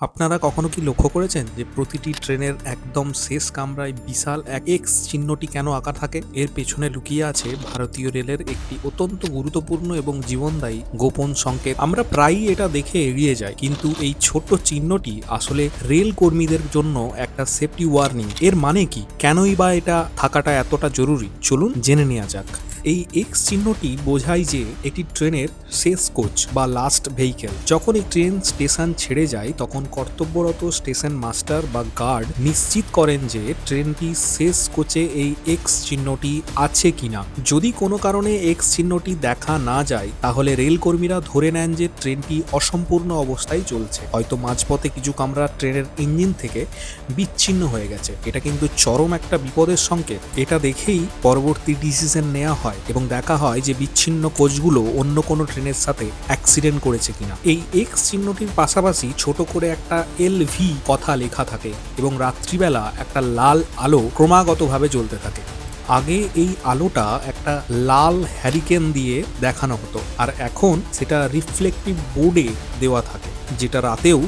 আপনারা কখনো কি লক্ষ্য করেছেন যে প্রতিটি ট্রেনের একদম শেষ কামরায় বিশাল এক এক্স চিহ্নটি কেন আঁকা থাকে? এর পেছনে লুকিয়ে আছে ভারতীয় রেলের একটি অত্যন্ত গুরুত্বপূর্ণ এবং জীবনদায়ী গোপন সংকেত। আমরা প্রায়ই এটা দেখে এড়িয়ে যাই, কিন্তু এই ছোট্ট চিহ্নটি আসলে রেল কর্মীদের জন্য একটা সেফটি ওয়ার্নিং। এর মানে কি? কেনই বা এটা থাকাটা এতটা জরুরি? চলুন জেনে নেওয়া যাক। এই এক্স চিহ্নটি বোঝায় যে এটি ট্রেনের শেষ কোচ বা লাস্ট ভেহিকেল। যখন এই ট্রেন স্টেশন ছেড়ে যায় তখন কর্তব্যরত স্টেশন মাস্টার বা গার্ড নিশ্চিত করেন যে ট্রেনটি শেষ কোচে এই এক্স চিহ্নটি আছে কিনা। যদি কোনো কারণে এক্স চিহ্নটি দেখা না যায় তাহলে রেল কর্মীরা ধরে নেন যে ট্রেনটি অসম্পূর্ণ অবস্থায় চলছে, হয়তো মাঝপথে কিছু কামরা ট্রেনের ইঞ্জিন থেকে বিচ্ছিন্ন হয়ে গেছে। এটা কিন্তু চরম একটা বিপদের সংকেত। এটা দেখেই পরবর্তী ডিসিশন নেওয়া হয় এবং দেখা হয় যে বিচ্ছিন্ন কোচগুলো অন্য কোনো ট্রেনের সাথে অ্যাক্সিডেন্ট করেছে কিনা। এই এক্স চিহ্নটির পাশাপাশি ছোট করে একটা এলভি কথা লেখা থাকে এবং রাত্রিবেলা একটা লাল আলো ক্রমাগতভাবে জ্বলতে থাকে। আগে এই আলোটা একটা লাল হ্যারিকেন দিয়ে দেখানো হতো, আর এখন সেটা রিফ্লেক্টিভ বোর্ডে দেওয়া থাকে, যেটা রাতেও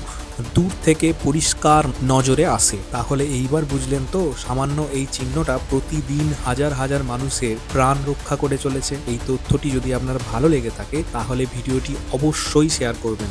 দূর থেকে পরিষ্কার নজরে আসে। তাহলে এইবার বুঝলেন তো, সামান্য এই চিহ্নটা প্রতিদিন হাজার হাজার মানুষের প্রাণ রক্ষা করে চলেছে। এই তথ্যটি যদি আপনার ভালো লেগে থাকে তাহলে ভিডিওটি অবশ্যই শেয়ার করবেন।